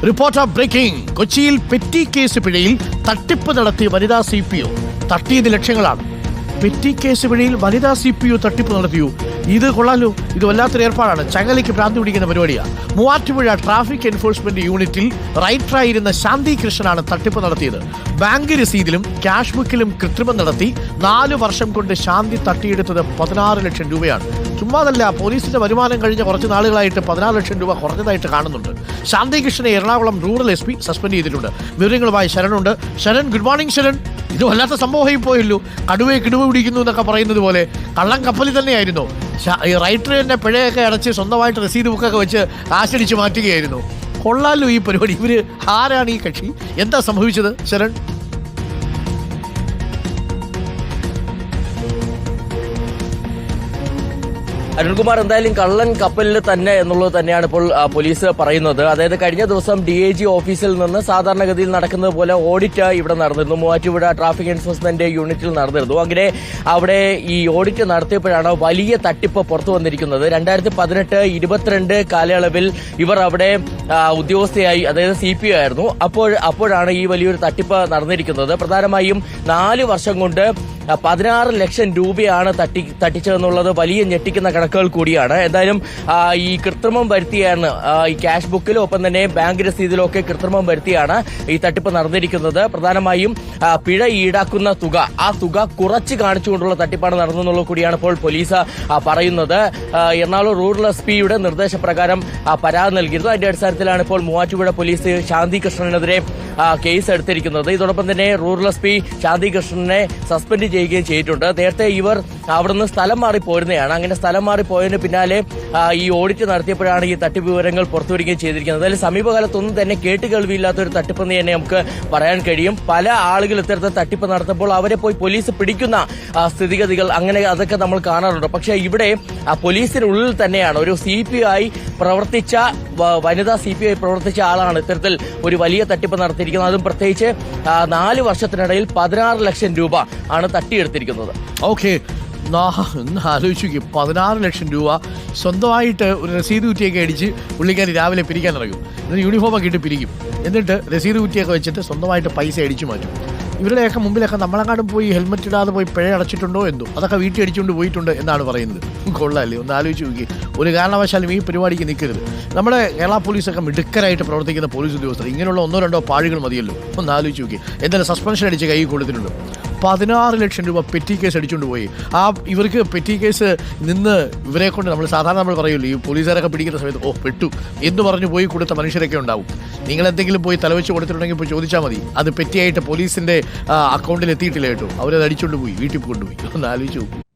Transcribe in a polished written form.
Reporter breaking. കൊച്ചിയിൽ petty case പിഴയിൽ തട്ടിപ്പ് നടത്തിയ വനിതാ CPO. തട്ടിയത് ലക്ഷങ്ങളാണ്. പെറ്റി കേസ് പിഴയിൽ വനിതാ CPO തട്ടിപ്പ് നടത്തിയു. ഇത് കൊള്ളാലോ. ഇത് വല്ലാത്തൊരു ഏർപ്പാടാണ്. ചങ്ങലയ്ക്ക് ഭ്രാന്തി പിടിക്കുന്ന പരിപാടിയാണ്. മൂവാറ്റുപുഴ ട്രാഫിക് എൻഫോഴ്സ്മെന്റ് യൂണിറ്റിൽ റൈറ്ററായിരുന്ന ശാന്തി കൃഷ്ണനാണ് തട്ടിപ്പ് നടത്തിയത്. ബാങ്ക് രസീതിലും ക്യാഷ് ബുക്കിലും കൃത്രിമം നടത്തി 4 വർഷം കൊണ്ട് ശാന്തി തട്ടിയെടുത്തത് 16 ലക്ഷം രൂപയാണ്. ചുമ്മാതല്ല, പോലീസിന്റെ വരുമാനം കഴിഞ്ഞ കുറച്ച് നാളുകളായിട്ട് 16 ലക്ഷം രൂപ കുറഞ്ഞതായിട്ട് കാണുന്നുണ്ട്. ശാന്തി കൃഷ്ണനെ എറണാകുളം റൂറൽ SP സസ്പെൻഡ് ചെയ്തിട്ടുണ്ട്. വിവരങ്ങളുമായി ശരണുണ്ട്. Sharan, good morning Sharan. ഇത് വല്ലാത്ത സംഭവമായി പോയല്ലോ. കടുവയെ കിടുവ പിടിക്കുന്നു എന്നൊക്കെ പറയുന്നത് പോലെ കള്ളം കപ്പലിൽ തന്നെയായിരുന്നു. ഈ റൈറ്റർ തന്നെ പിഴയൊക്കെ അടച്ച് സ്വന്തമായിട്ട് രസീത് ബുക്കൊക്കെ വെച്ച് കാശടിച്ച് മാറ്റുകയായിരുന്നു. കൊള്ളാലോ ഈ പരിപാടി. ഇവര് ആരാണ് ഈ കക്ഷി? എന്താ സംഭവിച്ചത് ശരൺ? അരുൺകുമാർ, എന്തായാലും കള്ളൻ കപ്പലിൽ തന്നെ എന്നുള്ളത് തന്നെയാണ് ഇപ്പോൾ പോലീസ് പറയുന്നത്. അതായത് കഴിഞ്ഞ ദിവസം DIG ഓഫീസിൽ നിന്ന് സാധാരണഗതിയിൽ നടക്കുന്നത് പോലെ ഓഡിറ്റ് ഇവിടെ നടന്നിരുന്നു. മൂവാറ്റുപുഴ ട്രാഫിക് എൻഫോഴ്സ്മെന്റ് യൂണിറ്റിൽ നടന്നിരുന്നു. അങ്ങനെ അവിടെ ഈ ഓഡിറ്റ് നടത്തിയപ്പോഴാണ് വലിയ തട്ടിപ്പ് പുറത്തു വന്നിരിക്കുന്നത്. 2018-22 കാലയളവിൽ ഇവർ അവിടെ ഉദ്യോഗസ്ഥയായി, അതായത് CPO ആയിരുന്നു. അപ്പോഴാണ് ഈ വലിയൊരു തട്ടിപ്പ് നടന്നിരിക്കുന്നത്. പ്രധാനമായും 4 വർഷം കൊണ്ട് 16 ലക്ഷം രൂപയാണ് തട്ടിച്ചതെന്നുള്ളത് വലിയ ഞെട്ടിക്കുന്ന കണക്കുകൾ കൂടിയാണ്. എന്തായാലും ഈ കൃത്രിമം വരുത്തിയാണ് ഈ ക്യാഷ് ബുക്കിലും ഒപ്പം തന്നെ ബാങ്ക് രസീതിലും ഒക്കെ കൃത്രിമം വരുത്തിയാണ് ഈ തട്ടിപ്പ് നടന്നിരിക്കുന്നത്. പ്രധാനമായും പിഴ ഈടാക്കുന്ന തുക, ആ തുക കുറച്ച് കാണിച്ചുകൊണ്ടുള്ള തട്ടിപ്പാണ് നടന്നെന്നുള്ളത് കൂടിയാണ് ഇപ്പോൾ പോലീസ് പറയുന്നത്. എറണാകുളം റൂറൽ SP-യുടെ നിർദ്ദേശപ്രകാരം പരാതി നൽകിയിരുന്നു. അതിന്റെ അടിസ്ഥാനത്തിലാണ് ഇപ്പോൾ മൂവാറ്റുപുഴ പോലീസ് ശാന്തി കൃഷ്ണനെതിരെ കേസ് എടുത്തിരിക്കുന്നത്. ഇതോടൊപ്പം തന്നെ റൂറൽ SP ശാന്തി കൃഷ്ണനെ സസ്പെൻഡ് ചെയ്യുകയും ചെയ്തിട്ടുണ്ട്. നേരത്തെ ഇവർ അവിടുന്ന് സ്ഥലം മാറി പോരുന്നതാണ്. അങ്ങനെ സ്ഥലം മാറി പോയതിന് പിന്നാലെ ഈ ഓഡിറ്റ് നടത്തിയപ്പോഴാണ് ഈ തട്ടിപ്പ് വിവരങ്ങൾ പുറത്തുവരികയും ചെയ്തിരിക്കുന്നത്. അതിൽ സമീപകാലത്തൊന്നും തന്നെ കേട്ടുകേൾവിയില്ലാത്ത ഒരു തട്ടിപ്പെന്ന് തന്നെ നമുക്ക് പറയാൻ കഴിയും. പല ആളുകൾ ഇത്തരത്തിൽ തട്ടിപ്പ് നടത്തുമ്പോൾ അവരെ പോയി പോലീസ് പിടിക്കുന്ന സ്ഥിതിഗതികൾ അങ്ങനെ അതൊക്കെ നമ്മൾ കാണാറുണ്ട്. പക്ഷേ ഇവിടെ പോലീസിനുള്ളിൽ തന്നെയാണ് ഒരു CPO ആയി പ്രവർത്തിച്ച വനിതാ CPO ആയി പ്രവർത്തിച്ച ആളാണ് ഇത്തരത്തിൽ ഒരു വലിയ തട്ടിപ്പ് നടത്തിയിരിക്കുന്നത്. അതും പ്രത്യേകിച്ച് 4 വർഷത്തിനിടയിൽ 16 ലക്ഷം രൂപ ആണ് തട്ടിയെടുത്തിരിക്കുന്നത്. ഓക്കെ, ആലോചിച്ചു. 16 ലക്ഷം രൂപ സ്വന്തമായിട്ട് ഒരു രസീത് കുറ്റിയൊക്കെ അടിച്ച് പുള്ളിക്കാരി രാവിലെ പിരിക്കാൻ ഇറങ്ങും. എന്നിട്ട് യൂണിഫോമൊക്കെ ഇട്ട് പിരിക്കും. എന്നിട്ട് രസീത് കുറ്റിയൊക്കെ വെച്ചിട്ട് സ്വന്തമായിട്ട് പൈസ അടിച്ചു മാറ്റും. ഇവരുടെയൊക്കെ മുമ്പിലൊക്കെ നമ്മളെങ്ങാണ്ടും പോയി ഹെൽമെറ്റ് ഇടാതെ പോയി പിഴ അടച്ചിട്ടുണ്ടോ എന്തോ അതൊക്കെ വീട്ടിൽ അടിച്ചുകൊണ്ട് പോയിട്ടുണ്ട് എന്നാണ് പറയുന്നത്. കൊള്ളാല്ലേ, ഒന്ന് ആലോചിച്ച് നോക്കി. ഒരു കാരണവശാലും ഈ പരിപാടിക്ക് നിൽക്കരുത്. നമ്മുടെ കേരള പോലീസൊക്കെ മിടുക്കരായിട്ട് പ്രവർത്തിക്കുന്ന പോലീസ് ഉദ്യോഗസ്ഥർ ഇങ്ങനെയുള്ള 1-2 പാഴുകൾ മതിയല്ലോ. ഒന്ന് ആലോചിച്ച് നോക്കി. എന്തായാലും സസ്പെൻഷൻ അടിച്ച് കൈ കൊടുത്തിട്ടുണ്ട്. 16 ലക്ഷം രൂപ പെറ്റി കേസ് അടിച്ചുകൊണ്ട് പോയി. ഇവർക്ക് പെറ്റി കേസ് നിന്ന് ഇവരെ കൊണ്ട് നമ്മൾ പറയുമല്ലോ, ഈ പോലീസുകാരൊക്കെ പിടിക്കുന്ന സമയത്ത് പെട്ടു എന്ന് പറഞ്ഞു പോയി കൊടുത്ത മനുഷ്യരൊക്കെ ഉണ്ടാവും. നിങ്ങൾ എന്തെങ്കിലും പോയി തലവെച്ച് കൊടുത്തിട്ടുണ്ടെങ്കിൽ ഇപ്പോൾ ചോദിച്ചാൽ മതി. അത് പെറ്റിയായിട്ട് പോലീസിന്റെ അക്കൗണ്ടിൽ എത്തിയിട്ടില്ല കേട്ടോ. അവരത് അടിച്ചുകൊണ്ട് പോയി, വീട്ടിൽ കൊണ്ടുപോയി. ഒന്ന് ആലോചിച്ച് നോക്കും.